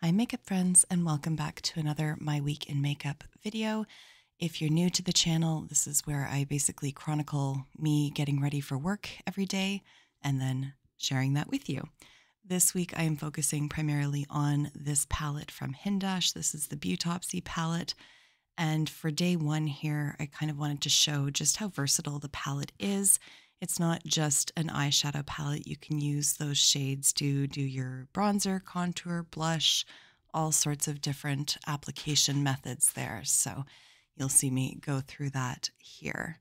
Hi, makeup friends, and welcome back to another My Week in Makeup video. If you're new to the channel, this is where I basically chronicle me getting ready for work every day and then sharing that with you. This week, I am focusing primarily on this palette from Hindash. This is the Beautopsy palette. And for day one here, I kind of wanted to show just how versatile the palette is. It's not just an eyeshadow palette. You can use those shades to do your bronzer, contour, blush, all sorts of different application methods there. So you'll see me go through that here.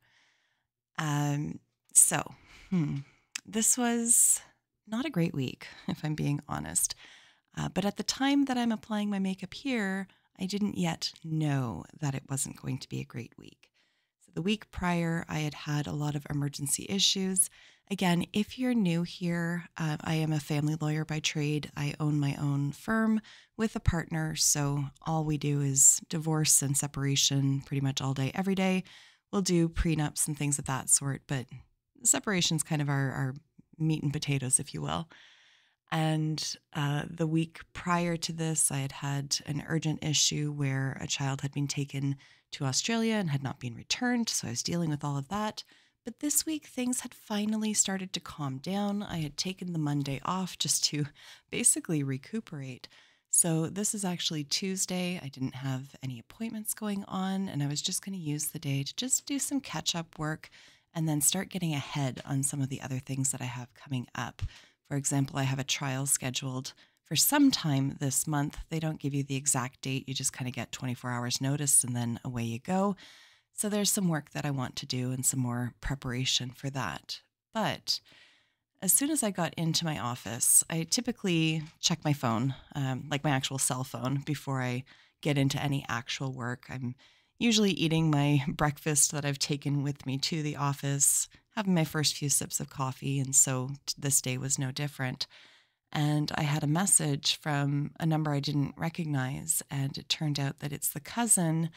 Um, so, this was not a great week, if I'm being honest. But at the time that I'm applying my makeup here, I didn't yet know that it wasn't going to be a great week. So the week prior, I had had a lot of emergency issues. Again, if you're new here, I am a family lawyer by trade. I own my own firm with a partner, so all we do is divorce and separation pretty much all day, every day. We'll do prenups and things of that sort, but separation's kind of our meat and potatoes, if you will. And the week prior to this, I had had an urgent issue where a child had been taken to Australia and had not been returned, so I was dealing with all of that. But this week, things had finally started to calm down. I had taken the Monday off just to basically recuperate. So this is actually Tuesday. I didn't have any appointments going on, and I was just going to use the day to just do some catch-up work and then start getting ahead on some of the other things that I have coming up. For example, I have a trial scheduled for some time this month. They don't give you the exact date. You just kind of get 24 hours notice and then away you go. So there's some work that I want to do and some more preparation for that. But as soon as I got into my office, I typically check my phone, like my actual cell phone, before I get into any actual work. I'm usually eating my breakfast that I've taken with me to the office, having my first few sips of coffee, and so this day was no different. And I had a message from a number I didn't recognize, and it turned out that it's the cousin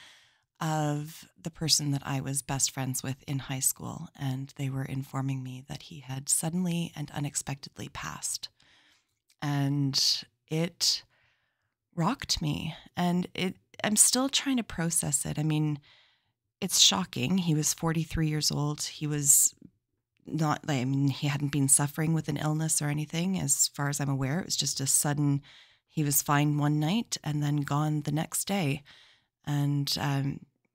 of the person that I was best friends with in high school, and they were informing me that he had suddenly and unexpectedly passed. And it rocked me, and I'm still trying to process it. I mean, it's shocking. He was 43 years old. He was not, I mean, he hadn't been suffering with an illness or anything, as far as I'm aware. It was just a sudden, he was fine one night and then gone the next day. And,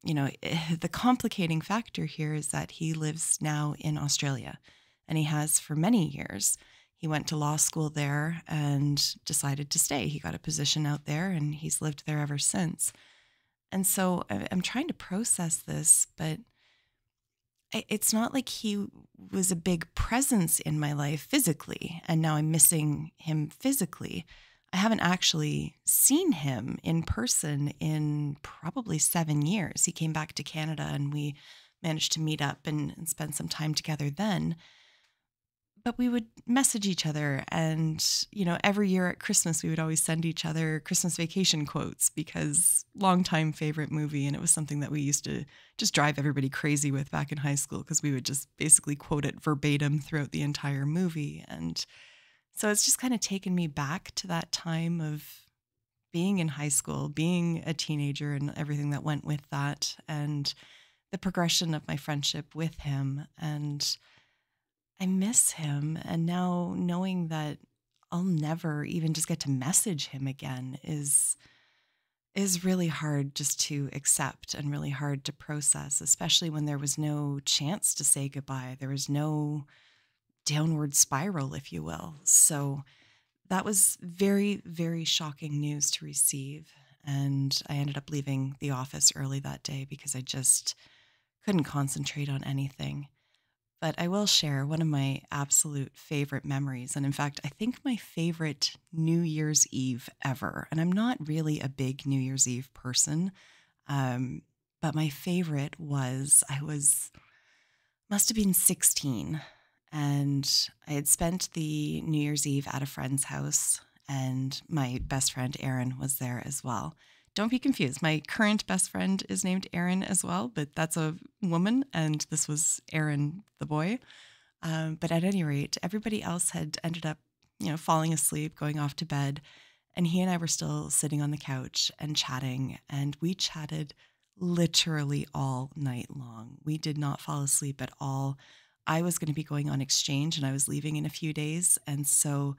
the complicating factor here is that he lives now in Australia, and he has for many years. He went to law school there and decided to stay. He got a position out there, and he's lived there ever since. And so I'm trying to process this, but it's not like he was a big presence in my life physically, and now I'm missing him physically. I haven't actually seen him in person in probably 7 years. He came back to Canada, and we managed to meet up and spend some time together then. But we would message each other, and, every year at Christmas, we would always send each other Christmas Vacation quotes, because longtime favorite movie, and it was something that we used to just drive everybody crazy with back in high school, because we would just basically quote it verbatim throughout the entire movie. And so it's just kind of taken me back to that time of being in high school, being a teenager, and everything that went with that, and the progression of my friendship with him. And I miss him, and now knowing that I'll never even just get to message him again is really hard just to accept and really hard to process, especially when there was no chance to say goodbye. There was no downward spiral, if you will. So that was very, very shocking news to receive. And I ended up leaving the office early that day because I just couldn't concentrate on anything. But I will share one of my absolute favorite memories. And in fact, I think my favorite New Year's Eve ever. And I'm not really a big New Year's Eve person. But my favorite was, must have been 16. And I had spent the New Year's Eve at a friend's house. And my best friend, Erin, was there as well. Don't be confused. My current best friend is named Erin as well, but that's a woman, and this was Aaron, the boy. But at any rate, everybody else had ended up, falling asleep, going off to bed. And he and I were still sitting on the couch and chatting, and we chatted literally all night long. We did not fall asleep at all. I was going to be going on exchange and I was leaving in a few days. And so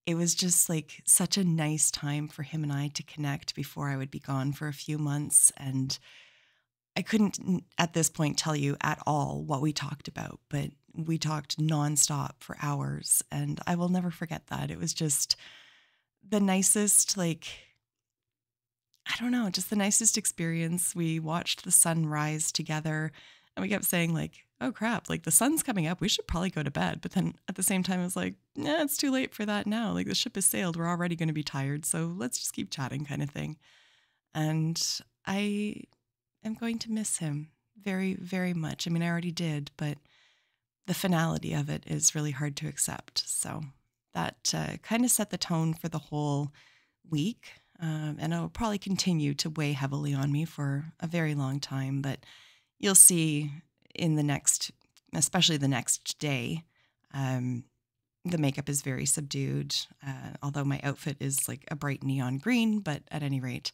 it was just like such a nice time for him and I to connect before I would be gone for a few months. And I couldn't at this point tell you at all what we talked about, but we talked nonstop for hours. And I will never forget that. It was just the nicest, like, I don't know, just the nicest experience. We watched the sun rise together and we kept saying like, oh crap, like the sun's coming up. We should probably go to bed. But then at the same time, it was like, nah, it's too late for that now. Like the ship has sailed. We're already going to be tired. So let's just keep chatting kind of thing. And I am going to miss him very, very much. I mean, I already did, but the finality of it is really hard to accept. So that kind of set the tone for the whole week. And it'll probably continue to weigh heavily on me for a very long time. But you'll see in the next, especially the next day, the makeup is very subdued, although my outfit is like a bright neon green. But at any rate,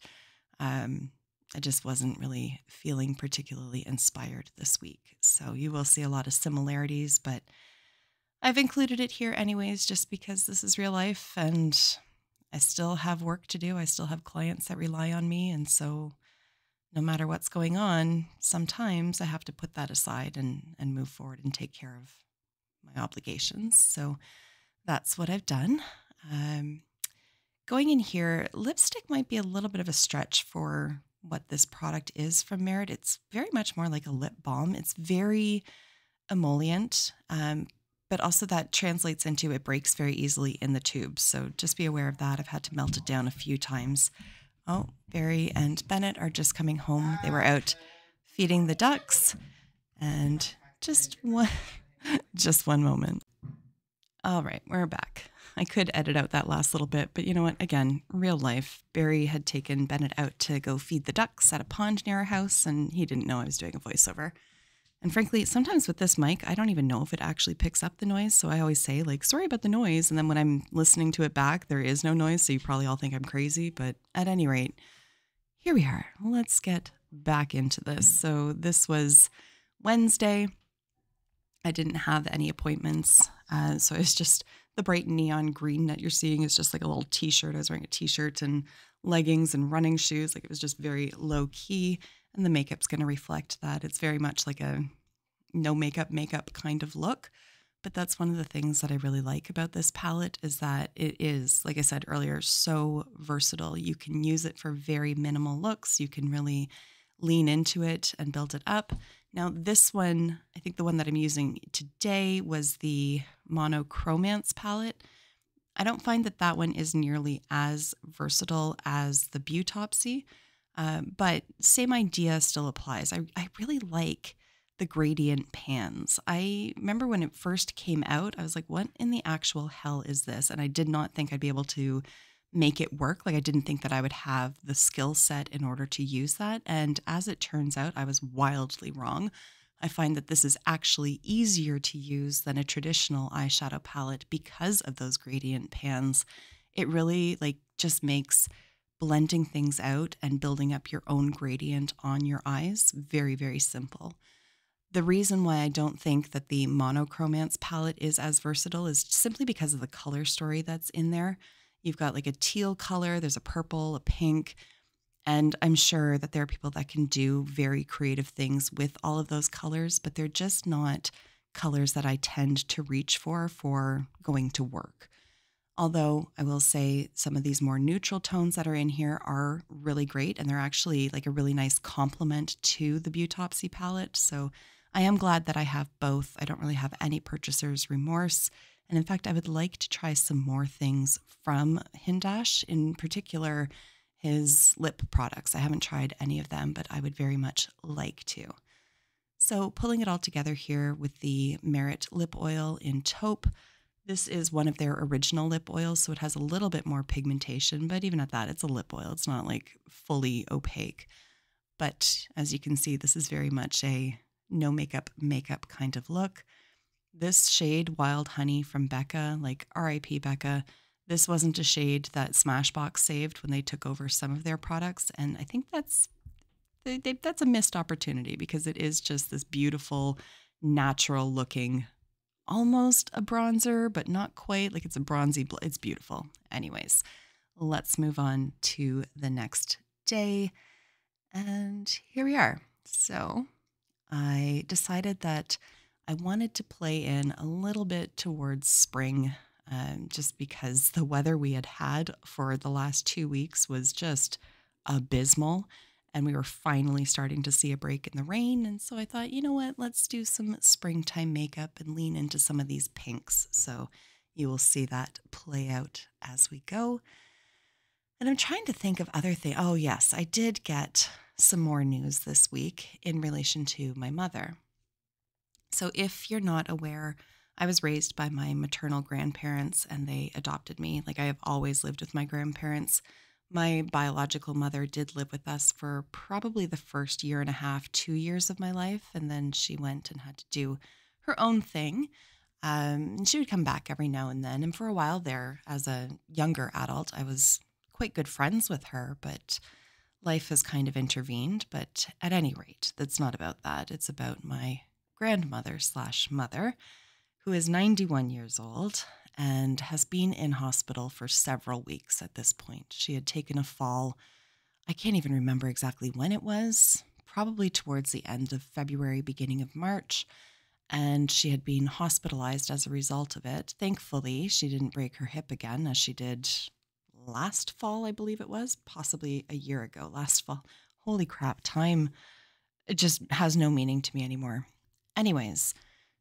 I just wasn't really feeling particularly inspired this week. So you will see a lot of similarities, but I've included it here anyways, just because this is real life and I still have work to do. I still have clients that rely on me. And so no matter what's going on, sometimes I have to put that aside and move forward and take care of my obligations. So that's what I've done. Going in here, lipstick might be a little bit of a stretch for what this product is from Merit. It's very much more like a lip balm. It's very emollient, but also that translates into it breaks very easily in the tube. So just be aware of that. I've had to melt it down a few times. Oh, Barry and Bennett are just coming home. They were out feeding the ducks. And just one moment. All right, we're back. I could edit out that last little bit, but you know what? Again, real life. Barry had taken Bennett out to go feed the ducks at a pond near our house, and he didn't know I was doing a voiceover. And frankly, sometimes with this mic, I don't even know if it actually picks up the noise. So I always say, like, sorry about the noise. And then when I'm listening to it back, there is no noise. So you probably all think I'm crazy. But at any rate, here we are. Let's get back into this. So this was Wednesday. I didn't have any appointments. So it's just the bright neon green that you're seeing is just like a little t-shirt. I was wearing a t-shirt and leggings and running shoes. Like it was just very low key. And the makeup's going to reflect that. It's very much like a no makeup kind of look. But that's one of the things that I really like about this palette is that it is, like I said earlier, so versatile. You can use it for very minimal looks. You can really lean into it and build it up. Now this one, I think the one that I'm using today was the Monochromance palette. I don't find that that one is nearly as versatile as the Beautopsy. But same idea still applies. I really like the gradient pans. I remember when it first came out, I was like, what in the actual hell is this? And I did not think I'd be able to make it work. Like I didn't think that I would have the skill set in order to use that. And as it turns out, I was wildly wrong. I find that this is actually easier to use than a traditional eyeshadow palette because of those gradient pans. It really like just makes blending things out and building up your own gradient on your eyes very, very simple. The reason why I don't think that the Monochromance palette is as versatile is simply because of the color story that's in there. You've got like a teal color, there's a purple, a pink, and I'm sure that there are people that can do very creative things with all of those colors, but they're just not colors that I tend to reach for going to work. Although I will say some of these more neutral tones that are in here are really great, and they're actually like a really nice complement to the Beautopsy palette. So I am glad that I have both. I don't really have any purchaser's remorse. And in fact, I would like to try some more things from Hindash, in particular his lip products. I haven't tried any of them, but I would very much like to. So pulling it all together here with the Merit lip oil in taupe. This is one of their original lip oils, so it has a little bit more pigmentation, but even at that, it's a lip oil. It's not like fully opaque. But as you can see, this is very much a no makeup kind of look. This shade, Wild Honey from Becca, like RIP Becca, This wasn't a shade that Smashbox saved when they took over some of their products. And I think that's a missed opportunity because it is just this beautiful, natural looking, almost a bronzer, but not quite. Like it's a bronzy, it's beautiful. Anyways, let's move on to the next day. And here we are. So I decided that I wanted to play in a little bit towards spring, just because the weather we had for the last 2 weeks was just abysmal. And we were finally starting to see a break in the rain. And so I thought, you know what, let's do some springtime makeup and lean into some of these pinks. So you will see that play out as we go. And I'm trying to think of other things. Oh, yes, I did get some more news this week in relation to my mother. So if you're not aware, I was raised by my maternal grandparents and they adopted me. Like I have always lived with my grandparents. My biological mother did live with us for probably the first year and a half, 2 years of my life. And then she went and had to do her own thing. And she would come back every now and then. And for a while there, as a younger adult, I was quite good friends with her, but life has kind of intervened. But at any rate, that's not about that. It's about my grandmother/mother, who is 91 years old and has been in hospital for several weeks at this point. She had taken a fall. I can't even remember exactly when it was, probably towards the end of February, beginning of March. And she had been hospitalized as a result of it. Thankfully, she didn't break her hip again as she did last fall, I believe it was, possibly a year ago, last fall. Holy crap, time, it just has no meaning to me anymore. Anyways,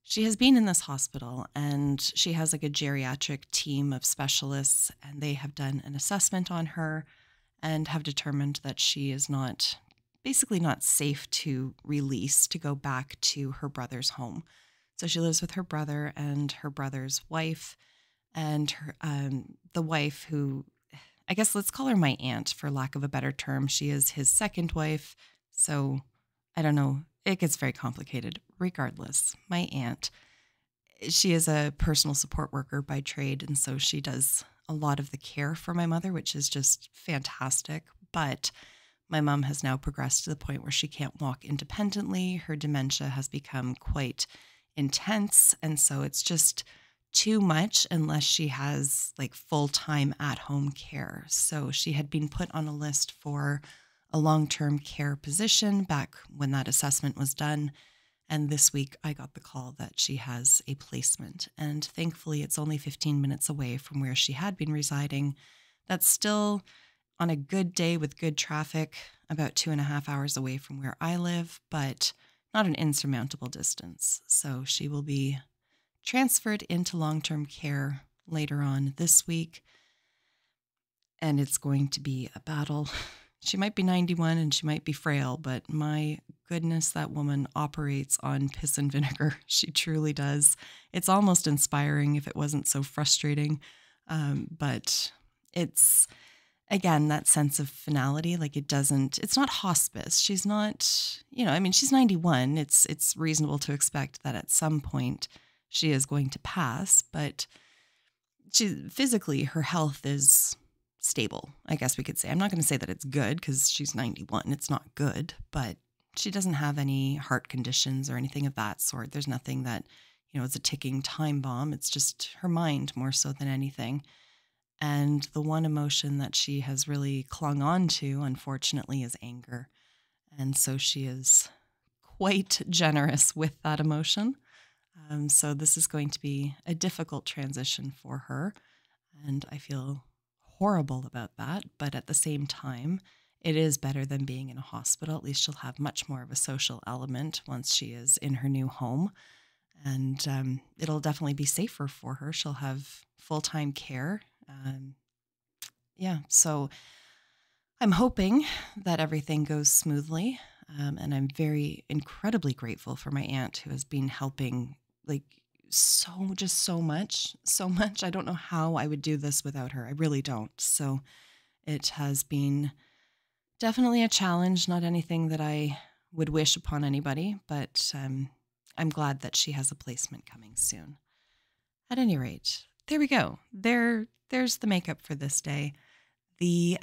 she has been in this hospital and she has like a geriatric team of specialists, and they have done an assessment on her and have determined that she is basically not safe to release to go back to her brother's home. So she lives with her brother and her brother's wife, and the wife, who I guess let's call her my aunt for lack of a better term. She is his second wife. So I don't know. It gets very complicated. Regardless, my aunt, she is a personal support worker by trade. And so she does a lot of the care for my mother, which is just fantastic. But my mom has now progressed to the point where she can't walk independently. Her dementia has become quite intense. And so it's just too much unless she has like full-time at-home care. So she had been put on a list for a long-term care position back when that assessment was done. And this week I got the call that she has a placement. And thankfully it's only 15 minutes away from where she had been residing. That's still, on a good day with good traffic, about 2.5 hours away from where I live, but not an insurmountable distance. So she will be transferred into long-term care later on this week. And it's going to be a battle. She might be 91 and she might be frail, but my goodness, that woman operates on piss and vinegar. She truly does. It's almost inspiring if it wasn't so frustrating. But it's, again, that sense of finality. Like it's not hospice. She's not, she's 91. It's reasonable to expect that at some point she is going to pass, but physically, her health is stable, I guess we could say. I'm not going to say that it's good because she's 91. It's not good, but she doesn't have any heart conditions or anything of that sort. There's nothing that, is a ticking time bomb. It's just her mind more so than anything. And the one emotion that she has really clung on to, unfortunately, is anger. And so she is quite generous with that emotion. So this is going to be a difficult transition for her. And I feel horrible about that. But at the same time, it is better than being in a hospital. At least she'll have much more of a social element once she is in her new home. And it'll definitely be safer for her. She'll have full-time care. So I'm hoping that everything goes smoothly. And I'm very incredibly grateful for my aunt who has been helping so much. I don't know how I would do this without her. I really don't. So it has been definitely a challenge, not anything that I would wish upon anybody, but I'm glad that she has a placement coming soon. At any rate, there we go. There's the makeup for this day. The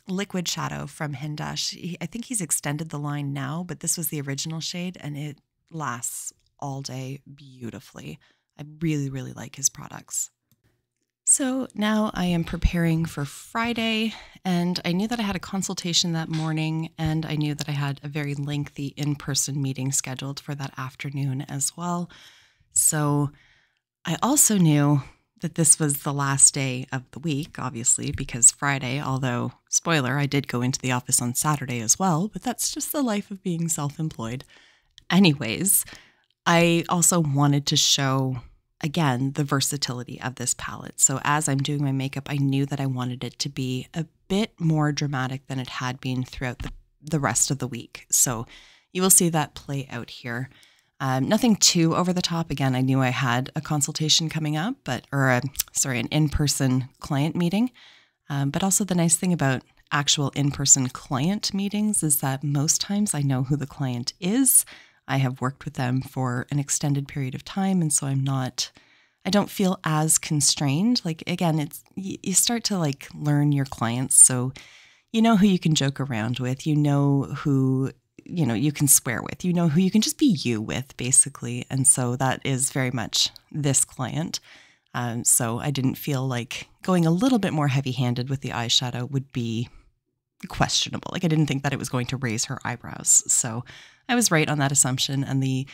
liquid shadow from Hindash. I think he's extended the line now, but this was the original shade and it lasts all day beautifully. I really, really like his products. So now I am preparing for Friday, and I knew that I had a consultation that morning, and I knew that I had a very lengthy in-person meeting scheduled for that afternoon as well. So I also knew that this was the last day of the week, obviously, because Friday, although, spoiler, I did go into the office on Saturday as well, but that's just the life of being self-employed. Anyways, I also wanted to show, again, the versatility of this palette. So as I'm doing my makeup, I knew that I wanted it to be a bit more dramatic than it had been throughout the rest of the week. So you will see that play out here. Nothing too over the top. Again, I knew I had a consultation coming up, an in-person client meeting. But also the nice thing about actual in-person client meetings is that most times I know who the client is. I have worked with them for an extended period of time, and so I don't feel as constrained. Like, again, you start to like learn your clients, so you know who you can joke around with, you know who you can swear with, you know who you can just be you with, basically. And so that is very much this client. So I didn't feel like going a little bit more heavy-handed with the eyeshadow would be questionable. Like, I didn't think that it was going to raise her eyebrows. So I was right on that assumption. And the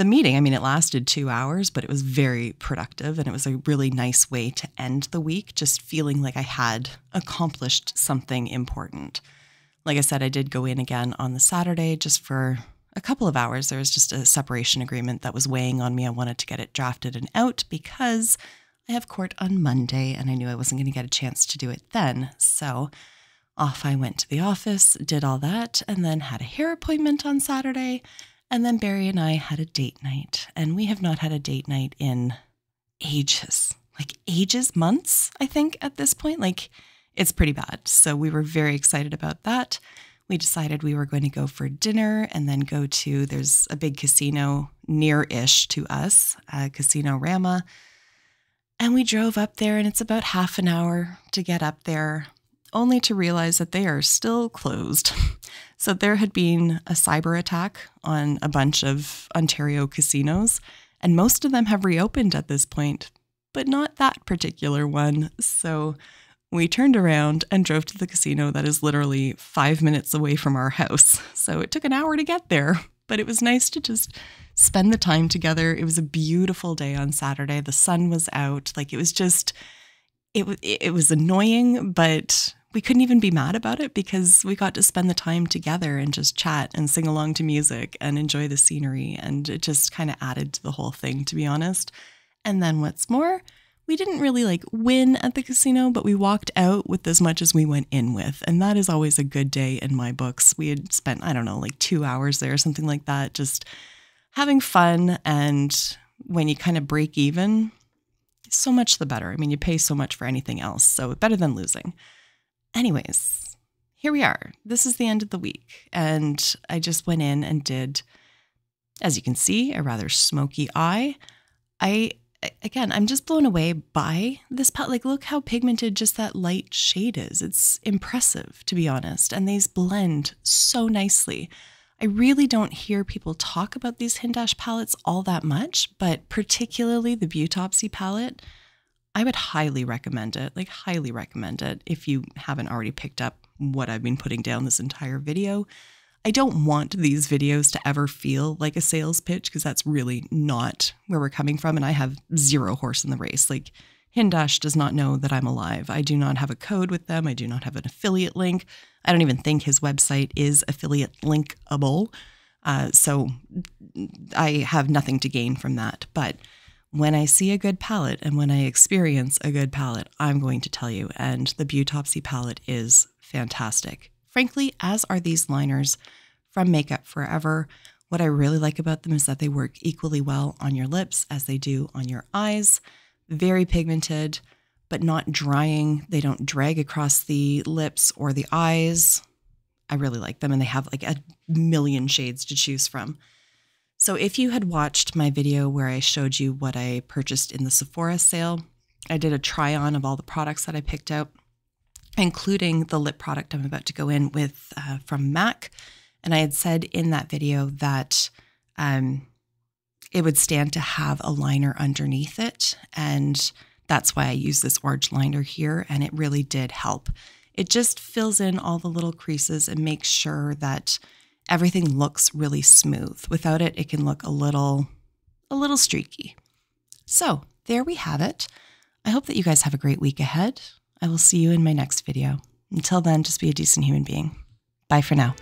meeting, I mean, it lasted 2 hours, but it was very productive. And it was a really nice way to end the week, just feeling like I had accomplished something important. Like I said, I did go in again on the Saturday just for a couple of hours. There was just a separation agreement that was weighing on me. I wanted to get it drafted and out because I have court on Monday and I knew I wasn't going to get a chance to do it then. So off I went to the office, did all that, and then had a hair appointment on Saturday. And then Barry and I had a date night. And we have not had a date night in ages. Like ages, months, I think, at this point. Like, it's pretty bad. So we were very excited about that. We decided we were going to go for dinner and then there's a big casino near-ish to us, Casino Rama. And we drove up there, and it's about half an hour to get up there, only to realize that they are still closed. So there had been a cyber attack on a bunch of Ontario casinos, and most of them have reopened at this point, but not that particular one. So we turned around and drove to the casino that is literally 5 minutes away from our house. So it took an hour to get there, but it was nice to just spend the time together. It was a beautiful day on Saturday. The sun was out. Like, it was just, it was annoying, but we couldn't even be mad about it because we got to spend the time together and just chat and sing along to music and enjoy the scenery. And it just kind of added to the whole thing, to be honest. And then what's more, we didn't really like win at the casino, but we walked out with as much as we went in with. And that is always a good day in my books. We had spent, I don't know, like 2 hours there, something like that, just having fun. And when you kind of break even, so much the better. I mean, you pay so much for anything else, so better than losing. Anyways, here we are. This is the end of the week. And I just went in and did, as you can see, a rather smoky eye. Again, I'm just blown away by this palette. Like, look how pigmented just that light shade is. It's impressive, to be honest. And these blend so nicely. I really don't hear people talk about these Hindash palettes all that much, but particularly the Beautopsy palette, I would highly recommend it. Like, highly recommend it if you haven't already picked up what I've been putting down this entire video. I don't want these videos to ever feel like a sales pitch because that's really not where we're coming from. And I have zero horse in the race. Like, Hindash does not know that I'm alive. I do not have a code with them. I do not have an affiliate link. I don't even think his website is affiliate linkable. So I have nothing to gain from that. But when I see a good palette and when I experience a good palette, I'm going to tell you. And the Beautopsy palette is fantastic. Frankly, as are these liners from Makeup Forever. What I really like about them is that they work equally well on your lips as they do on your eyes. Very pigmented, but not drying. They don't drag across the lips or the eyes. I really like them, and they have like a million shades to choose from. So if you had watched my video where I showed you what I purchased in the Sephora sale, I did a try on of all the products that I picked out, including the lip product I'm about to go in with from MAC. And I had said in that video that it would stand to have a liner underneath it. And that's why I use this orange liner here. And it really did help. It just fills in all the little creases and makes sure that everything looks really smooth. Without it, it can look a little streaky. So there we have it. I hope that you guys have a great week ahead. I will see you in my next video. Until then, just be a decent human being. Bye for now.